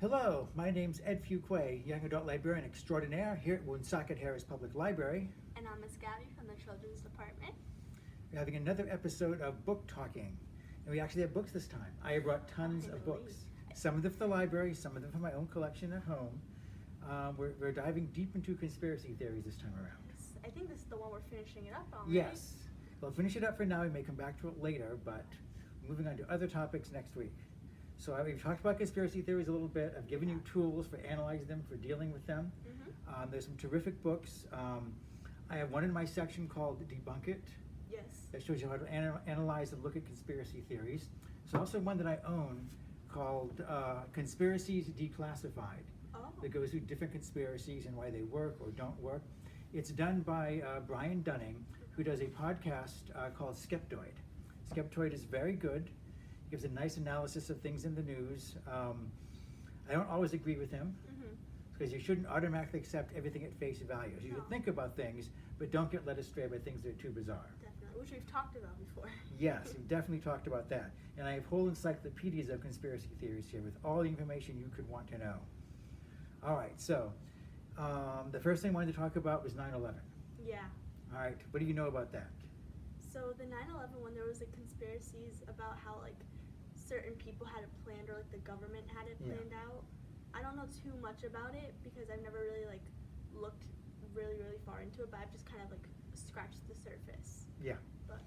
Hello, my name's Ed Fuquay, Young Adult Librarian Extraordinaire here at Woonsocket Harris Public Library. And I'm Miss Gabby from the Children's Department. We're having another episode of Book Talking, and we actually have books this time. I brought tons of books. Some of them for the library, some of them for my own collection at home. We're diving deep into conspiracy theories this time around. Yes, I think this is the one we're finishing it up on, right? Yes. We'll finish it up for now. We may come back to it later, but moving on to other topics next week. So we've talked about conspiracy theories a little bit. I've given you tools for analyzing them, for dealing with them. Mm-hmm. There's some terrific books. I have one in my section called Debunk It. Yes. That shows you how to analyze and look at conspiracy theories. There's also one that I own called Conspiracies Declassified. Oh. That goes through different conspiracies and why they work or don't work. It's done by Brian Dunning, who does a podcast called Skeptoid. Skeptoid is very good. Gives a nice analysis of things in the news. I don't always agree with him, because you shouldn't automatically accept everything at face value. You should think about things, but don't get led astray by things that are too bizarre. Definitely, which we've talked about before. Yes, we've definitely talked about that. And I have whole encyclopedias of conspiracy theories here with all the information you could want to know. All right, so the first thing I wanted to talk about was 9/11. Yeah. All right, what do you know about that? So the 9/11 one, there was like conspiracies about how like certain people had it planned, or like the government had it planned out. I don't know too much about it because I've never really like looked really far into it, but I've just kind of like scratched the surface. Yeah. But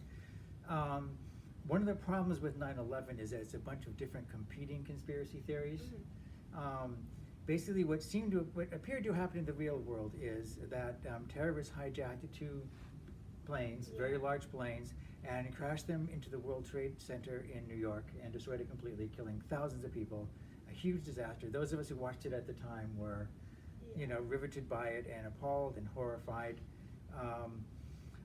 one of the problems with 9/11 is that it's a bunch of different competing conspiracy theories. Basically, what appeared to happen in the real world is that terrorists hijacked two planes, very large planes, and crashed them into the World Trade Center in New York and destroyed it completely, killing thousands of people. A huge disaster. Those of us who watched it at the time were, riveted by it and appalled and horrified.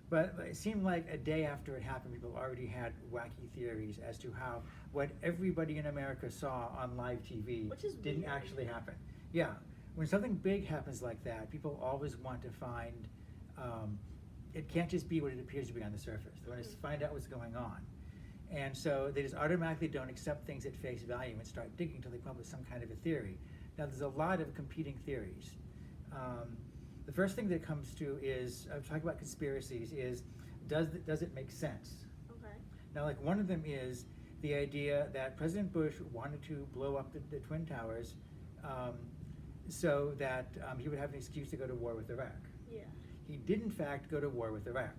But it seemed like a day after it happened, people already had wacky theories as to how what everybody in America saw on live TV didn't actually happen. Yeah, when something big happens like that, people always want to find, it can't just be what it appears to be on the surface. They want to find out what's going on. And so they just automatically don't accept things at face value and start digging until they come up with some kind of a theory. Now, there's a lot of competing theories. The first thing that comes to is, I'm talking about conspiracies, is does it make sense? okay. Now, like one of them is the idea that President Bush wanted to blow up the Twin Towers so that he would have an excuse to go to war with Iraq. Yeah. He did, in fact, go to war with Iraq.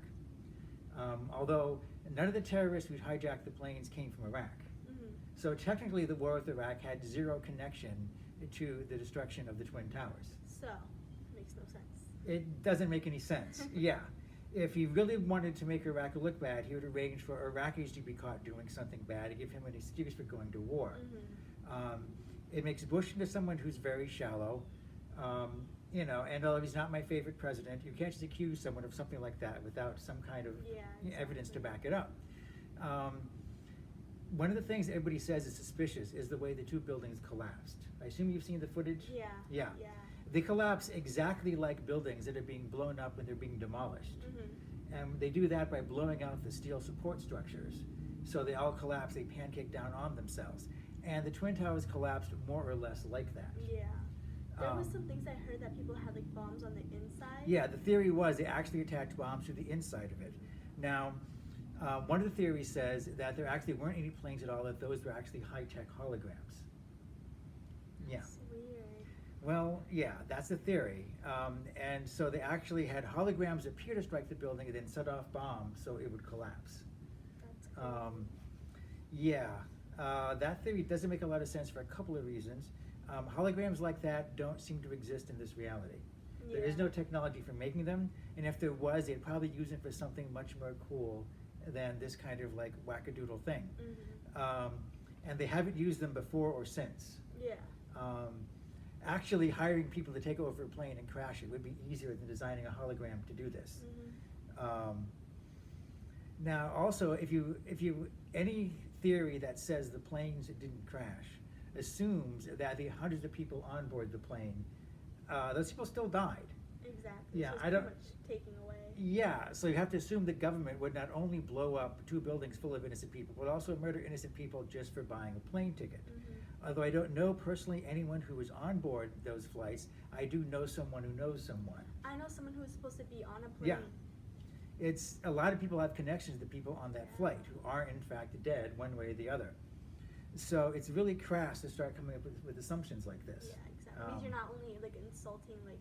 Although none of the terrorists who hijacked the planes came from Iraq. So technically the war with Iraq had zero connection to the destruction of the Twin Towers. So, makes no sense. It doesn't make any sense. Yeah. If he really wanted to make Iraq look bad, he would arrange for Iraqis to be caught doing something bad to give him an excuse for going to war. It makes Bush into someone who's very shallow. And although he's not my favorite president, you can't just accuse someone of something like that without some kind of evidence to back it up. One of the things everybody says is suspicious is the way the two buildings collapsed. I assume you've seen the footage? Yeah. They collapse exactly like buildings that are being blown up when they're being demolished. And they do that by blowing out the steel support structures. So they all collapse, they pancake down on themselves. And the Twin Towers collapsed more or less like that. Yeah. There was some things I heard that people had like bombs on the inside. Yeah, the theory was they actually attached bombs to the inside of it. Now, one of the theories says that there actually weren't any planes at all, that those were actually high-tech holograms. Yeah. That's weird. Well, yeah, that's the theory. And so they actually had holograms appear to strike the building and then set off bombs so it would collapse. That's cool. That theory doesn't make a lot of sense for a couple of reasons. Holograms like that don't seem to exist in this reality. There is no technology for making them, and if there was, they'd probably use it for something much more cool than this kind of like wackadoodle thing. And they haven't used them before or since. Yeah. Actually, hiring people to take over a plane and crash it would be easier than designing a hologram to do this. Now, also, if you any theory that says the planes didn't crash assumes that the hundreds of people on board the plane, those people still died. Exactly. Yeah, so it's I don't. pretty much taking away. Yeah, so you have to assume the government would not only blow up two buildings full of innocent people, but also murder innocent people just for buying a plane ticket. Although I don't know personally anyone who was on board those flights, I do know someone who knows someone. I know someone who was supposed to be on a plane. Yeah. It's a lot of people have connections to people on that flight who are in fact dead one way or the other. So it's really crass to start coming up with assumptions like this. Yeah, exactly. It means you're not only like insulting like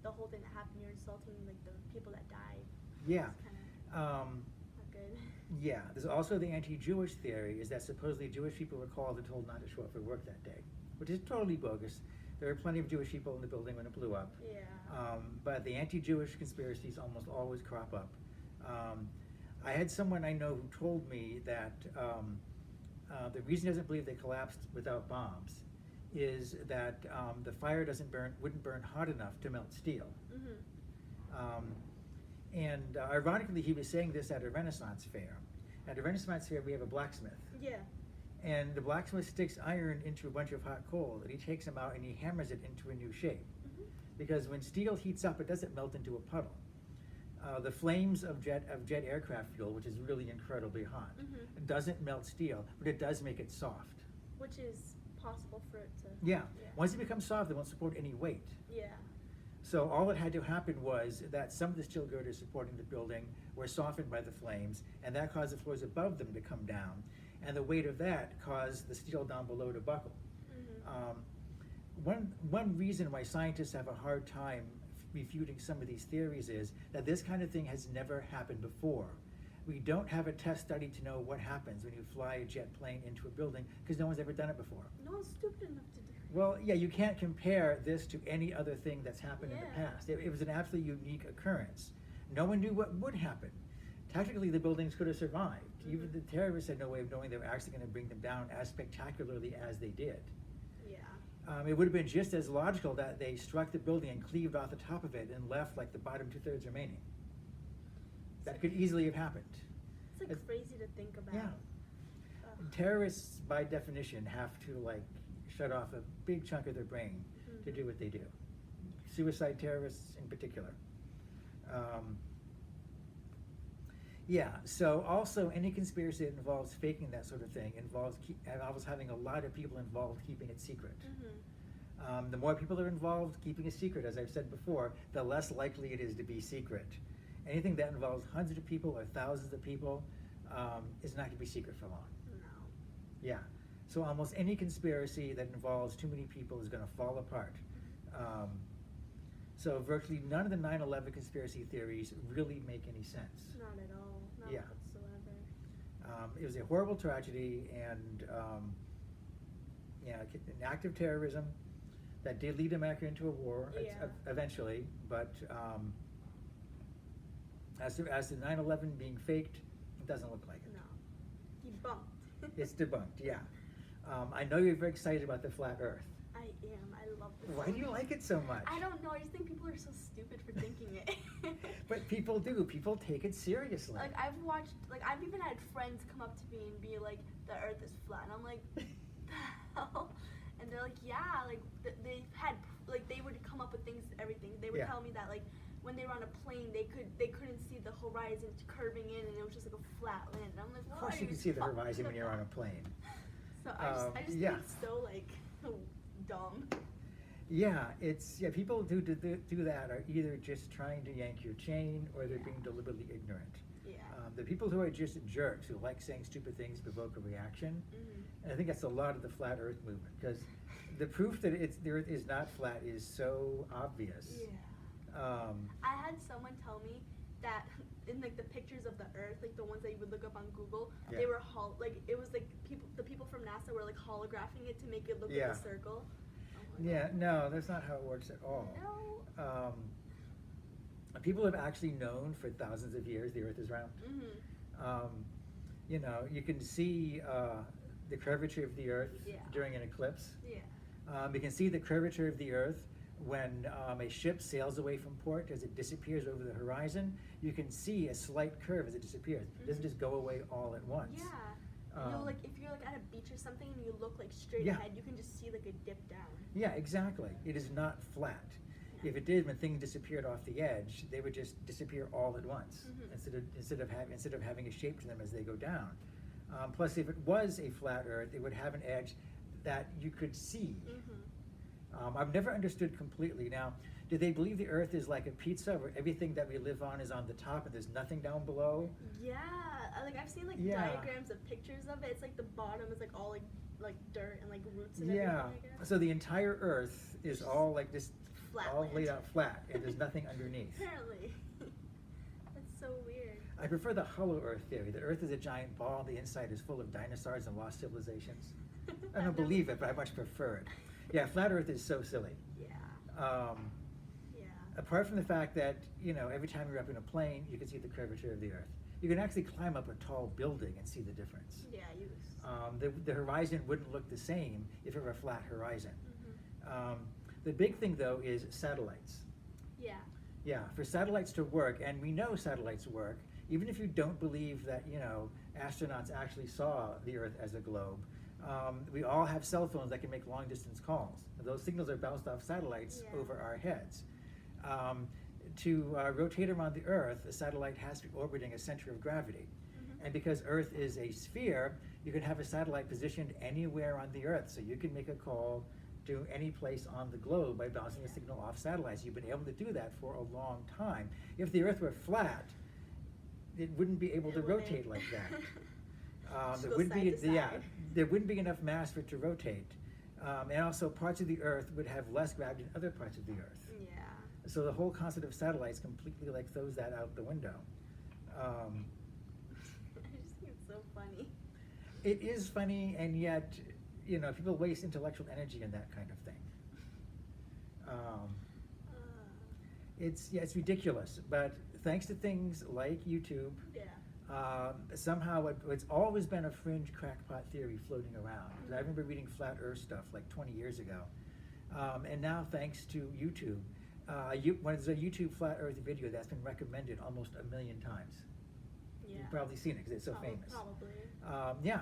the whole thing that happened, you're insulting like the people that died. Yeah. It's kind of not good. Yeah. There's also the anti-Jewish theory is that supposedly Jewish people were called and told not to show up for work that day, which is totally bogus. There were plenty of Jewish people in the building when it blew up. Yeah. But the anti-Jewish conspiracies almost always crop up. I had someone I know who told me that the reason he doesn't believe they collapsed without bombs is that the fire wouldn't burn hot enough to melt steel. Mm-hmm. And ironically, he was saying this at a Renaissance fair. At a Renaissance fair, we have a blacksmith. Yeah. And the blacksmith sticks iron into a bunch of hot coal, and he takes them out and he hammers it into a new shape. Mm-hmm. Because when steel heats up, it doesn't melt into a puddle. The flames of jet aircraft fuel, which is really incredibly hot, Mm-hmm. doesn't melt steel, but it does make it soft. Which is possible for it to. Yeah. Once it becomes soft, it won't support any weight. Yeah. So all that had to happen was that some of the steel girders supporting the building were softened by the flames, and that caused the floors above them to come down. And the weight of that caused the steel down below to buckle. Mm-hmm. One reason why scientists have a hard time refuting some of these theories is that this kind of thing has never happened before. We don't have a test study to know what happens when you fly a jet plane into a building because no one's ever done it before. No one's stupid enough to do it. Well, yeah, you can't compare this to any other thing that's happened in the Yeah. past. It was an absolutely unique occurrence. No one knew what would happen. Technically, the buildings could have survived. Mm-hmm. Even the terrorists had no way of knowing they were actually going to bring them down as spectacularly as they did. Yeah. It would have been just as logical that they struck the building and cleaved off the top of it and left like the bottom 2/3 remaining. That could easily have happened. It's like crazy to think about. Yeah. Ugh. Terrorists, by definition, have to like shut off a big chunk of their brain to do what they do. Suicide terrorists in particular. Yeah, so also any conspiracy that involves faking that sort of thing involves having a lot of people involved keeping it secret. Mm-hmm. The more people are involved keeping a secret, as I've said before, the less likely it is to be secret. Anything that involves hundreds of people or thousands of people is not going to be secret for long. No. Yeah, so almost any conspiracy that involves too many people is going to fall apart. So virtually none of the 9/11 conspiracy theories really make any sense. Not at all. Not Yeah. whatsoever. It was a horrible tragedy and an act of terrorism that did lead America into a war eventually, but as to 9/11 being faked, it doesn't look like it. No. Debunked. It's debunked, yeah. I know you're very excited about the flat Earth. I am. I love this. Why do you like it so much? I don't know. I just think people are so stupid for thinking it. But people do. People take it seriously. Like I've even had friends come up to me and be like, "The Earth is flat," and I'm like, "The hell?" And they're like, "Yeah." Like they had like they would come up with things, everything. They would tell me that like when they were on a plane, they couldn't see the horizon curving in, and it was just like a flat land. And I'm like, of course you can see the horizon when you're on a plane. So I just think it's so like dumb. Yeah, people who do that are either just trying to yank your chain or they're being deliberately ignorant. Yeah. The people who are just jerks who like saying stupid things provoke a reaction. And I think that's a lot of the flat Earth movement because the proof that the Earth is not flat is so obvious. Yeah. I had someone tell me that in like the pictures of the Earth, like the ones that you would look up on Google, they were it was like the people from NASA were like holographing it to make it look like a circle. Yeah, no, that's not how it works at all. No. People have actually known for thousands of years the Earth is round. Mm-hmm. You can see the curvature of the Earth during an eclipse. Yeah. You can see the curvature of the Earth when a ship sails away from port as it disappears over the horizon. You can see a slight curve as it disappears. It doesn't just go away all at once. Yeah. And if you're like at a beach or something and you look like straight ahead, you can just see like a dip down. Yeah, exactly. It is not flat. No. If it did, when things disappeared off the edge, they would just disappear all at once instead of having a shape to them as they go down. Plus, if it was a flat Earth, it would have an edge that you could see. Mm-hmm. I've never understood completely. Now, do they believe the Earth is like a pizza where everything that we live on is on the top and there's nothing down below? Yeah, like I've seen like Yeah. diagrams of pictures of it. It's like the bottom is like all like dirt and like roots and Yeah. everything. I guess. So the entire Earth is all like this, Flat all land. laid out flat, and there's nothing underneath. Apparently. That's so weird. I prefer the hollow Earth theory. The Earth is a giant ball. The inside is full of dinosaurs and lost civilizations. I don't believe it, but I much prefer it. Yeah, flat Earth is so silly. Yeah. Yeah. Apart from the fact that, every time you're up in a plane, you can see the curvature of the Earth. You can actually climb up a tall building and see the difference. Yeah, you. The horizon wouldn't look the same if it were a flat horizon. Mm-hmm. The big thing, though, is satellites. Yeah. Yeah, for satellites to work, and we know satellites work, even if you don't believe that, astronauts actually saw the Earth as a globe, we all have cell phones that can make long-distance calls. Those signals are bounced off satellites over our heads. To rotate around the Earth, a satellite has to be orbiting a center of gravity. Mm-hmm. And because Earth is a sphere, you can have a satellite positioned anywhere on the Earth, so you can make a call to any place on the globe by bouncing a signal off satellites. You've been able to do that for a long time. If the Earth were flat, it wouldn't be able to rotate like that. Just go side to side. There wouldn't be enough mass for it to rotate. And also parts of the Earth would have less gravity than other parts of the Earth. Yeah. So the whole concept of satellites completely throws that out the window. I just think it's so funny. It is funny, and yet, people waste intellectual energy in that kind of thing. It's ridiculous, but thanks to things like YouTube, somehow it's always been a fringe crackpot theory floating around. I remember reading flat Earth stuff like 20 years ago, and now thanks to YouTube, there's a YouTube flat Earth video that's been recommended almost 1 million times. Yeah. You've probably seen it because it's so famous. Probably. Yeah.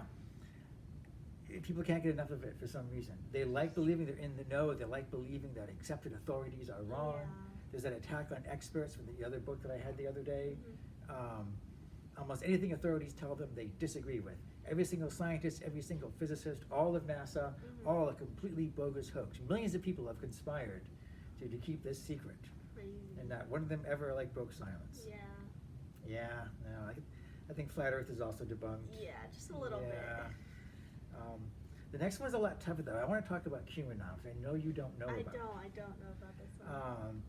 People can't get enough of it for some reason. They like believing they're in the know. They like believing that accepted authorities are wrong. Yeah. There's that attack on experts from the other book that I had the other day. Mm-hmm. Almost anything authorities tell them they disagree with. Every single scientist, every single physicist, all of NASA, Mm-hmm. all a completely bogus hoax. Millions of people have conspired to keep this secret. Crazy. And not one of them ever broke silence. Yeah. Yeah, no, I think flat Earth is also debunked. Yeah, just a little bit. The next one's a lot tougher, though. I want to talk about Q-Anon, because I know you don't know about it. I don't know about this one.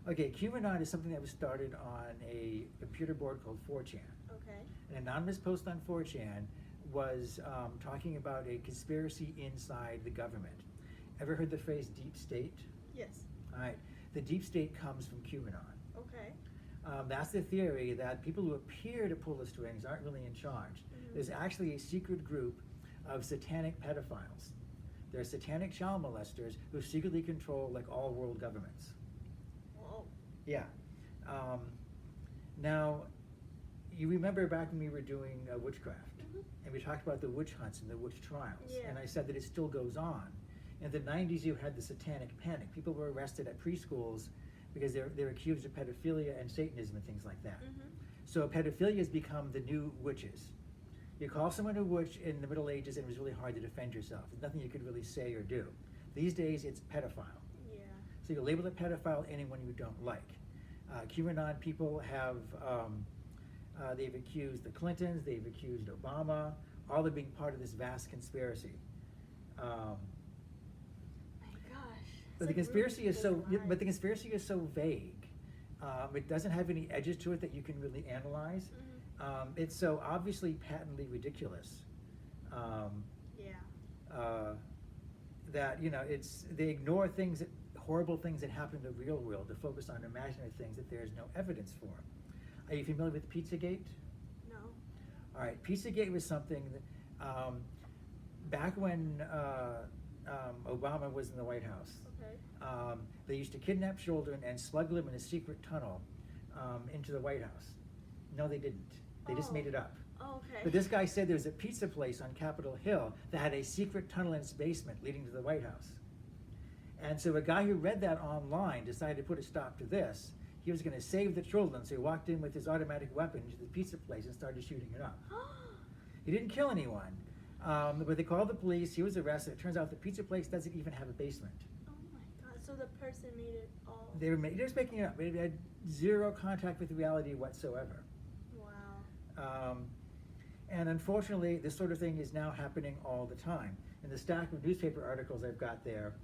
Okay, Q-Anon is something that was started on a computer board called 4chan. Okay. An anonymous post on 4chan was talking about a conspiracy inside the government. Ever heard the phrase deep state? Yes. All right. The deep state comes from Q-Anon. Okay. That's the theory that people who appear to pull the strings aren't really in charge. Mm-hmm. There's actually a secret group of satanic pedophiles. They're satanic child molesters who secretly control all world governments. Whoa. Yeah. Now, you remember back when we were doing witchcraft, Mm-hmm. and we talked about the witch hunts and the witch trials, Yeah. and I said that it still goes on. In the 90s, you had the satanic panic. People were arrested at preschools because they're accused of pedophilia and Satanism and things like that. Mm-hmm. So pedophilia has become the new witches. You call someone a witch in the Middle Ages and it was really hard to defend yourself. There's nothing you could really say or do. These days, it's pedophile. Yeah. So you label a pedophile anyone you don't like. QAnon people have, they've accused the Clintons, they've accused Obama, all of being part of this vast conspiracy. My gosh. But the conspiracy is so vague. It doesn't have any edges to it that you can really analyze. Mm-hmm. It's so obviously patently ridiculous. That they ignore horrible things that happen in the real world to focus on imaginary things that there's no evidence for. Are you familiar with Pizzagate? No. All right, Pizzagate was something that back when Obama was in the White House. Okay. They used to kidnap children and smuggle them in a secret tunnel into the White House. No, they didn't. They just made it up. Oh, okay. But this guy said there was a pizza place on Capitol Hill that had a secret tunnel in its basement leading to the White House. And so a guy who read that online decided to put a stop to this. He was going to save the children, so he walked in with his automatic weapon to the pizza place and started shooting it up. He didn't kill anyone, But they called the police. He was arrested. It turns out the pizza place doesn't even have a basement. Oh my god! So the person made it all. They're just making it up. They had zero contact with reality whatsoever. Wow. And unfortunately, this sort of thing is now happening all the time. In the stack of newspaper articles I've got there,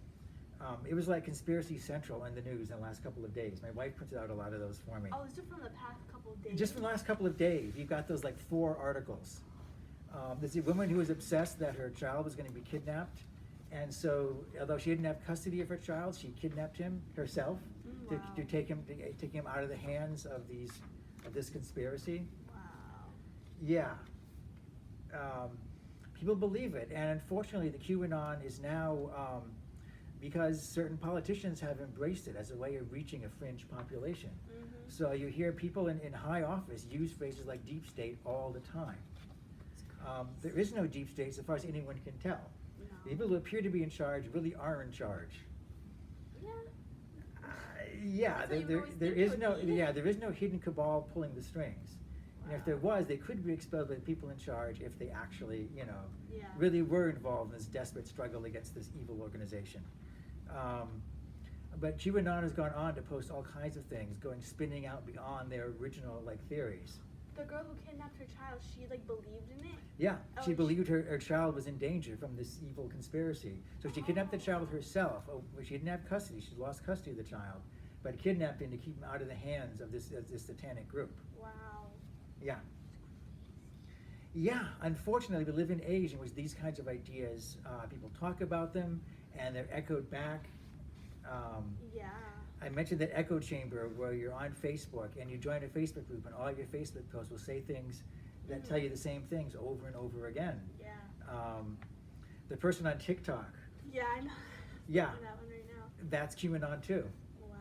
it was like Conspiracy Central in the news in the last couple of days. My wife printed out a lot of those for me. Oh, is it from the past couple of days? Just from the last couple of days, you've got those like 4 articles. There's a woman who was obsessed that her child was going to be kidnapped. And so, although she didn't have custody of her child, she kidnapped him herself Wow. to take him out of the hands of this conspiracy. Wow. Yeah. People believe it, and unfortunately, the Q-Anon is now because certain politicians have embraced it as a way of reaching a fringe population. Mm-hmm. So you hear people in high office use phrases like deep state all the time. There is no deep state, as far as anyone can tell. No. The people who appear to be in charge really are in charge. Yeah. Yeah, That's what you always there think is it no would be. there is no hidden cabal pulling the strings. And if there Wow. was, they could be exposed by the people in charge if they actually, Yeah. really were involved in this desperate struggle against this evil organization. But QAnon has gone on to post all kinds of things, spinning out beyond their original theories. The girl who kidnapped her child, she believed in it. Yeah, Oh, she believed her child was in danger from this evil conspiracy. So she kidnapped the child herself. Oh, she didn't have custody. She lost custody of the child, but kidnapped him to keep him out of the hands of this satanic group. Wow. Yeah. Yeah, unfortunately, we live in an age in which these kinds of ideas, people talk about them, and they're echoed back. Yeah. I mentioned that echo chamber where you're on Facebook and you join a Facebook group, and all your Facebook posts will say things that tell you the same things over and over again. Yeah. The person on TikTok, Yeah, I know. Yeah. I'm that one right now. that's QAnon too. Wow.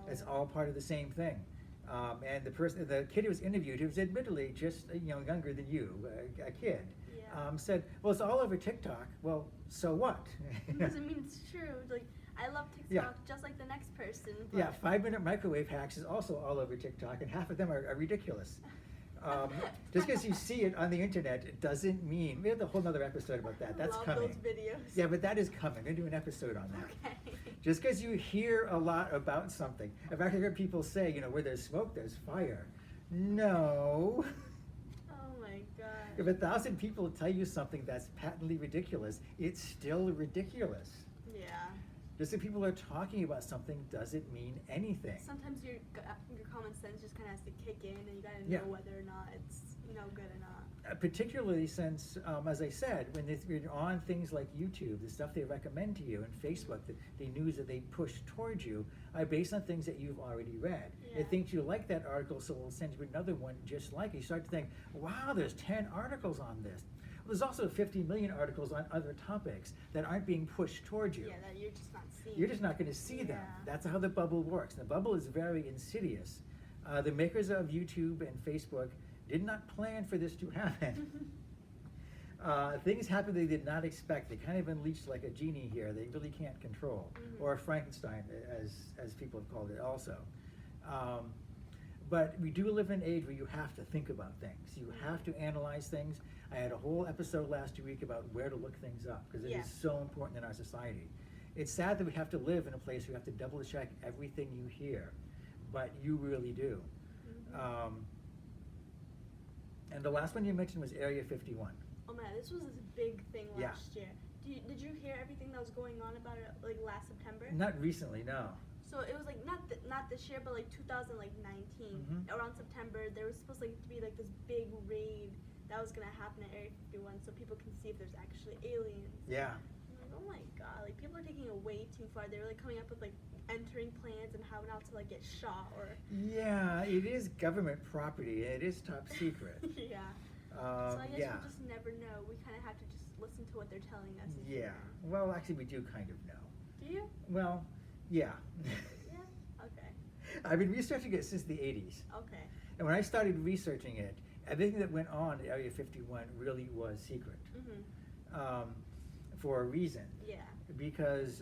It's all part of the same thing. And the kid who was interviewed, who was admittedly just younger than you, a kid, Yeah. said, "Well, it's all over TikTok." Well, so what? It doesn't mean it's true. I love TikTok Yeah. just like the next person. But Yeah, 5-minute microwave hacks is also all over TikTok, and half of them are ridiculous. Just because you see it on the internet, it doesn't mean we have a whole other episode about that. That's love coming. those videos. Yeah, but that is coming. We're gonna do an episode on that. Okay. Just because you hear a lot about something, in fact, I heard people say, where there's smoke, there's fire. No. Oh my god. If 1,000 people tell you something that's patently ridiculous, it's still ridiculous. Yeah. Just because people are talking about something doesn't mean anything. Sometimes your common sense just kind of has to kick in, and you gotta know Yeah. whether or not it's good or not. Particularly since, as I said, when you're on things like YouTube, the stuff they recommend to you, and Facebook, the news that they push towards you, are based on things that you've already read. Yeah. It thinks you like that article, so it'll send you another one just like it. You start to think, wow, there's 10 articles on this. Well, there's also 50 million articles on other topics that aren't being pushed towards you. Yeah, that you're just not seeing. You're just not going to see them. Yeah. That's how the bubble works. The bubble is very insidious. The makers of YouTube and Facebook did not plan for this to happen. Things happen they did not expect. They kind of unleashed like a genie here. They really can't control, or a Frankenstein, as people have called it also. But we do live in an age where you have to think about things. You have to analyze things. I had a whole episode last week about where to look things up, because it Yeah. is so important in our society. It's sad that we have to live in a place where you have to double check everything you hear, but you really do. And the last one you mentioned was Area 51. Oh man, this was this big thing Yeah. last year. Did you hear everything that was going on about it last September? Not recently, no. So it was not this year, but 2019 around September. There was supposed to be this big raid that was gonna happen at Area 51, so people can see if there's actually aliens. Yeah. I'm like, oh my god, people are taking it way too far. They were coming up with entering plans and how not to get shot or. Yeah, it is government property. It is top secret. Yeah. So I guess yeah. we just never know. We kind of have to just listen to what they're telling us. and Yeah. figure. Well, actually, we do kind of know. Do you? Well, yeah. Yeah. Okay. I've been researching it since the 80s. Okay. And when I started researching it, everything that went on at Area 51 really was secret. For a reason. Yeah. Because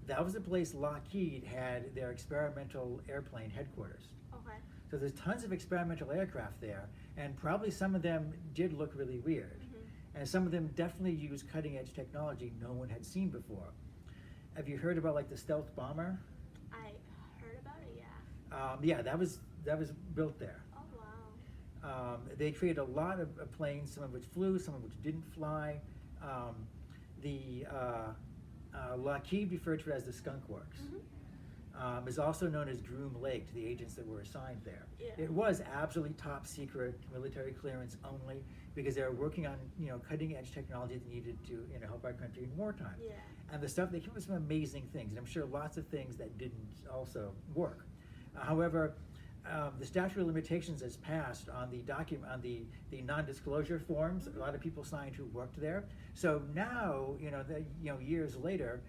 that was the place Lockheed had their experimental airplane headquarters. Okay. So there's tons of experimental aircraft there, and probably some of them did look really weird. And some of them definitely use cutting edge technology no one had seen before. Have you heard about like the stealth bomber? I heard about it, yeah. Yeah, that was built there. Oh, wow. They created a lot of planes, some of which flew, some of which didn't fly. The Lockheed referred to it as the Skunk Works. Is also known as Groom Lake to the agents that were assigned there. Yeah. It was absolutely top secret, military clearance only, because they were working on cutting edge technology that needed to help our country in wartime. Yeah. And the stuff, they came up with some amazing things, and I'm sure lots of things that didn't also work. However, the statute of limitations has passed on the the non-disclosure forms. A lot of people signed who worked there. So now, years later,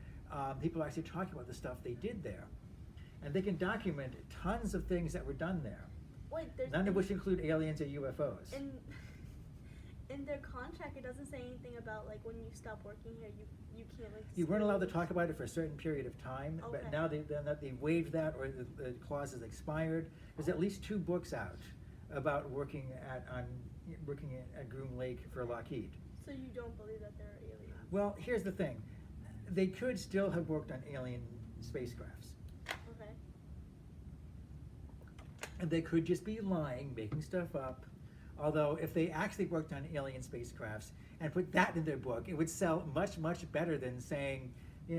people are actually talking about the stuff they did there. And they can document tons of things that were done there. Wait, there's None of which include aliens or UFOs. In their contract, it doesn't say anything about like when you stop working here, you can't like. You weren't allowed to talk about it for a certain period of time, Okay. but now they waived that, or the clause is expired. There's at least 2 books out about working at Groom Lake for Lockheed. So you don't believe that there are aliens? Well, here's the thing: they could still have worked on alien spacecrafts, Okay. and they could just be lying, making stuff up. Although, if they actually worked on alien spacecrafts and put that in their book, it would sell much, much better than saying, I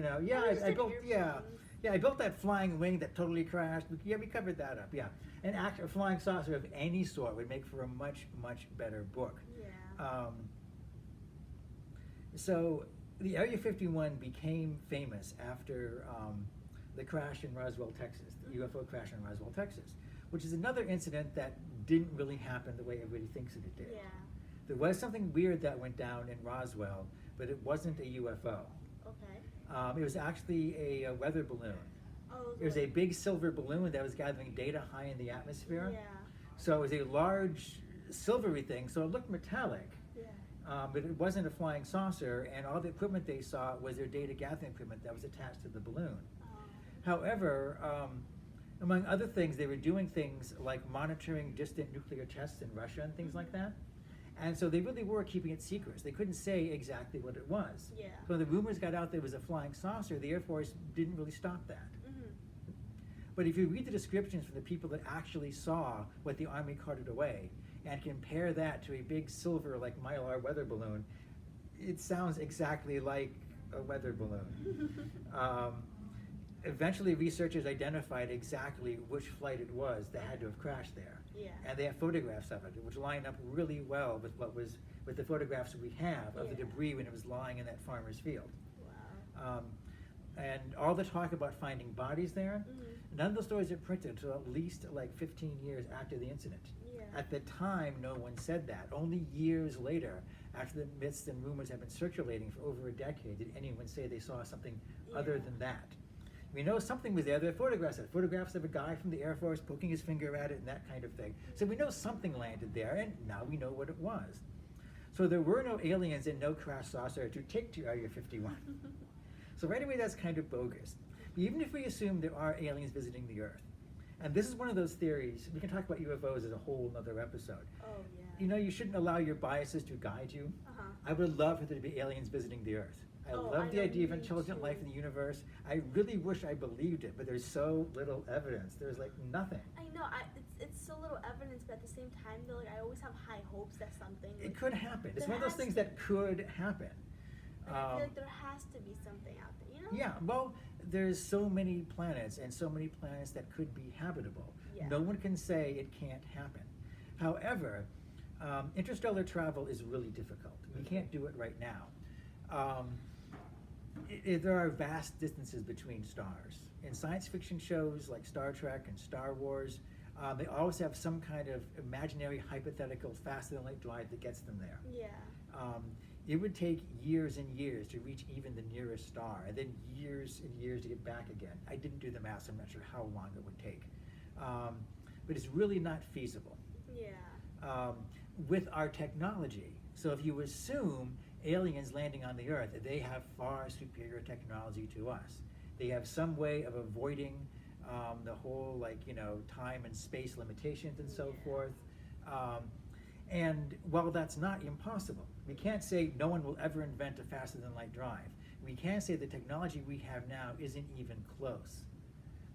built that flying wing that totally crashed. Yeah, we covered that up. Yeah, a flying saucer of any sort would make for a much, much better book. Yeah. So the Area 51 became famous after the crash in Roswell, Texas, the UFO crash in Roswell, Texas, which is another incident that didn't really happen the way everybody thinks it did. Yeah. There was something weird that went down in Roswell, but it wasn't a UFO. Okay. It was actually a weather balloon. Oh. It was a big silver balloon that was gathering data high in the atmosphere. Yeah. So it was a large silvery thing, so it looked metallic. Yeah. But it wasn't a flying saucer, and all the equipment they saw was their data gathering equipment that was attached to the balloon. However, among other things, they were doing things like monitoring distant nuclear tests in Russia and things like that. And so they really were keeping it secret. They couldn't say exactly what it was. Yeah. So when the rumors got out there was a flying saucer, the Air Force didn't really stop that. But if you read the descriptions from the people that actually saw what the Army carted away and compare that to a big silver, like Mylar weather balloon, it sounds exactly like a weather balloon. Eventually, researchers identified exactly which flight it was that had to have crashed there. Yeah. And they have photographs of it, which line up really well with the photographs we have of the debris when it was lying in that farmer's field. Wow. And all the talk about finding bodies there, none of those stories are printed until at least like 15 years after the incident. Yeah. At the time, no one said that. Only years later, after the myths and rumors have been circulating for over a decade, did anyone say they saw something other than that. We know something was there. There are photographs of a guy from the Air Force poking his finger at it and that kind of thing. So we know something landed there, and now we know what it was. So there were no aliens and no crash saucer to take to Area 51. So right away, that's kind of bogus. Even if we assume there are aliens visiting the Earth, and this is one of those theories, we can talk about UFOs as a whole other episode. Oh, yeah. You shouldn't allow your biases to guide you. I would love for there to be aliens visiting the Earth. I love the idea of intelligent life in the universe. I really wish I believed it, but there's so little evidence. There's like nothing. I know. It's so little evidence, but at the same time, though, like I always have high hopes that something. It could happen. It's there one of those has things to- that could happen. But I feel like there has to be something out there, you know? Yeah, well, there's so many planets and so many planets that could be habitable. Yeah. No one can say it can't happen. However, interstellar travel is really difficult. We can't do it right now. There are vast distances between stars. In science fiction shows like Star Trek and Star Wars, they always have some kind of imaginary, hypothetical, faster-than-light drive that gets them there. Yeah. It would take years and years to reach even the nearest star, and then years and years to get back again. I didn't do the math, so I'm not sure how long it would take. But it's really not feasible. Yeah. With our technology. So if you assume aliens landing on the Earth, they have far superior technology to us. They have some way of avoiding the whole time and space limitations and so forth. And while that's not impossible, we can't say no one will ever invent a faster than light drive. We can say the technology we have now isn't even close.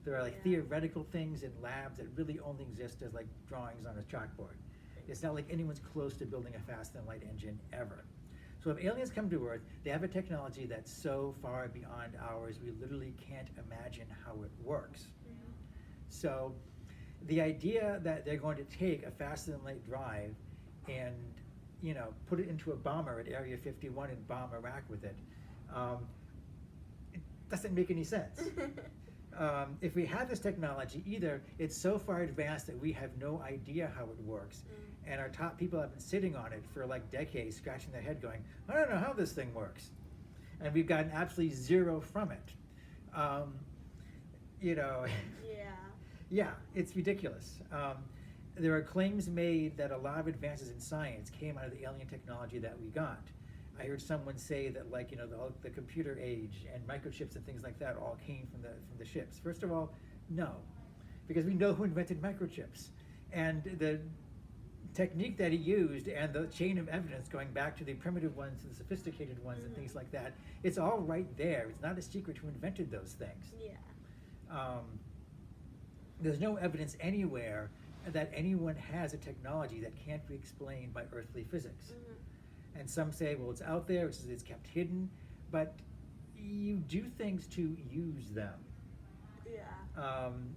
There are like theoretical things in labs that really only exist as like drawings on a chalkboard. It's not like anyone's close to building a faster than light engine ever. So if aliens come to Earth, they have a technology that's so far beyond ours, we literally can't imagine how it works. Mm-hmm. So the idea that they're going to take a faster than light drive and, you know, put it into a bomber at Area 51 and bomb Iraq with it, it doesn't make any sense. If we have this technology, either it's so far advanced that we have no idea how it works, and our top people have been sitting on it for like decades, scratching their head going, I don't know how this thing works. And we've gotten absolutely zero from it. You know, yeah, it's ridiculous. There are claims made that a lot of advances in science came out of the alien technology that we got. I heard someone say that, like, you know, the computer age and microchips and things like that all came from the ships. First of all, no, because we know who invented microchips, and the technique that he used and the chain of evidence going back to the primitive ones to the sophisticated ones and things like that, it's all right there. It's not a secret who invented those things. There's no evidence anywhere that anyone has a technology that can't be explained by earthly physics. And some say, well, it's out there, it's kept hidden, but you do things to use them.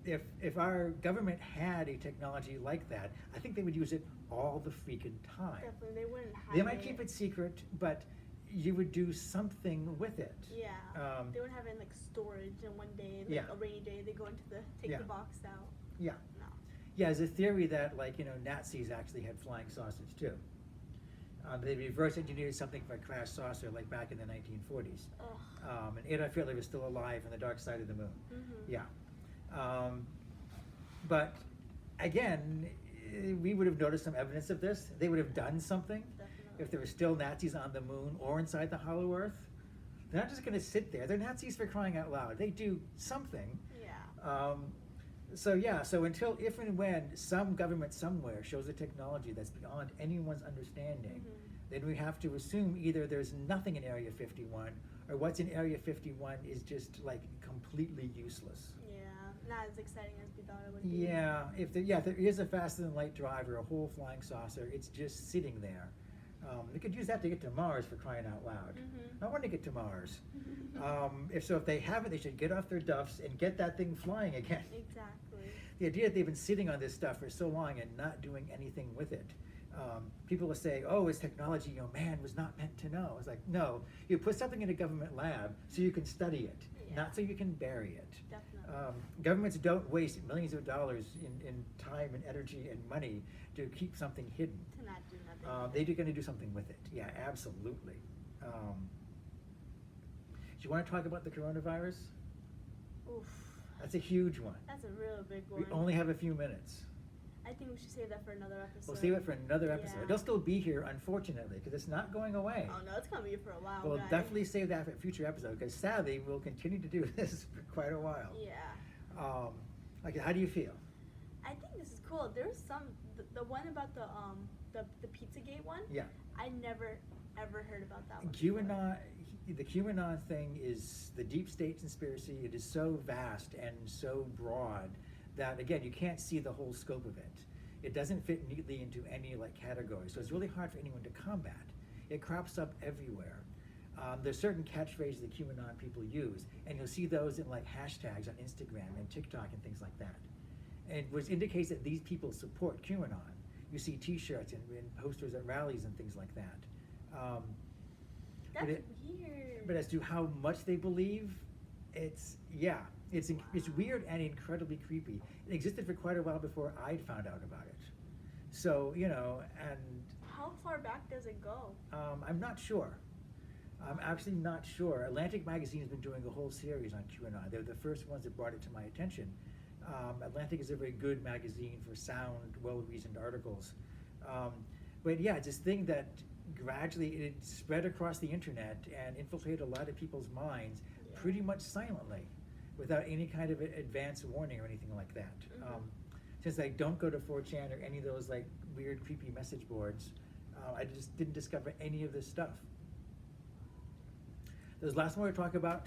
If our government had a technology like that, I think they would use it all the freaking time. Definitely, they wouldn't hide it. They might keep it secret, but you would do something with it. They would have it in like storage, and one day, like a rainy day, they go into take the box out. Yeah. No. Yeah, there's a theory that, like, you know, Nazis actually had flying saucers too. They reverse engineered something from a crashed saucer like back in the 1940s. And Adolf Hitler was still alive on the dark side of the moon. Yeah. But again, we would have noticed some evidence of this. They would have done something. Definitely. If there were still Nazis on the moon or inside the hollow earth. They're not just going to sit there. They're Nazis for crying out loud. They do something. So until if and when some government somewhere shows a technology that's beyond anyone's understanding, then we have to assume either there's nothing in Area 51 or what's in Area 51 is just like completely useless. Not as exciting as we thought it would be. If there is a faster than light drive or a whole flying saucer, it's just sitting there. They could use that to get to Mars, for crying out loud. I want to get to Mars. If they have it, they should get off their duffs and get that thing flying again. Exactly. The idea that they've been sitting on this stuff for so long and not doing anything with it. People will say, oh, it's technology, you know, man was not meant to know. It's like, no, you put something in a government lab so you can study it, not so you can bury it. Definitely. Governments don't waste millions of dollars in time and energy and money to keep something hidden. To not do nothing. They're going to do something with it. Yeah, absolutely. Do you want to talk about the coronavirus? Oof. That's a huge one. That's a real big one. We only have a few minutes. I think we should save that for another episode. We'll save it for another episode. Yeah. It'll still be here, unfortunately, because it's not going away. Oh no, it's gonna be here for a while. We'll guys. definitely save that for a future episode, because sadly, we'll continue to do this for quite a while. Okay, how do you feel? I think this is cool. There's the one about the Pizzagate one. Yeah. I never ever heard about that one. QAnon, the QAnon thing is the deep state conspiracy. It is so vast and so broad that, again, you can't see the whole scope of it. It doesn't fit neatly into any like category, so it's really hard for anyone to combat. It crops up everywhere. There's certain catchphrases that QAnon people use, and you'll see those in like hashtags on Instagram and TikTok and things like that. And which indicates that these people support QAnon. You see T-shirts and posters at rallies and things like that. That's weird. But as to how much they believe, it's weird and incredibly creepy. It existed for quite a while before I'd found out about it. So, you know, and how far back does it go? I'm not sure. I'm actually not sure. Atlantic Magazine has been doing a whole series on QAnon. They're the first ones that brought it to my attention. Atlantic is a very good magazine for sound, well-reasoned articles. But yeah, it's this thing that gradually it spread across the internet and infiltrated a lot of people's minds pretty much silently, without any kind of advance warning or anything like that. Since I don't go to 4chan or any of those like weird, creepy message boards, I just didn't discover any of this stuff. There's lots more to talk about,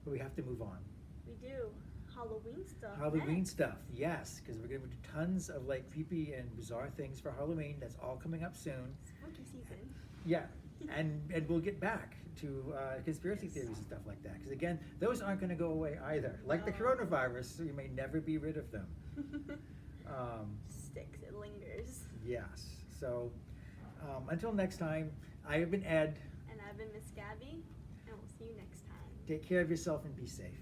but we have to move on. We do. Halloween stuff. Halloween next. stuff, yes, because we're going to do tons of like creepy and bizarre things for Halloween. That's all coming up soon. Spooky season. Yeah, and we'll get back to conspiracy theories and stuff like that. Because again, those aren't going to go away either. Like the No. coronavirus, so you may never be rid of them. Sticks, it lingers. Yes. So until next time, I have been Ed. And I've been Miss Gabby, and we'll see you next time. Take care of yourself and be safe.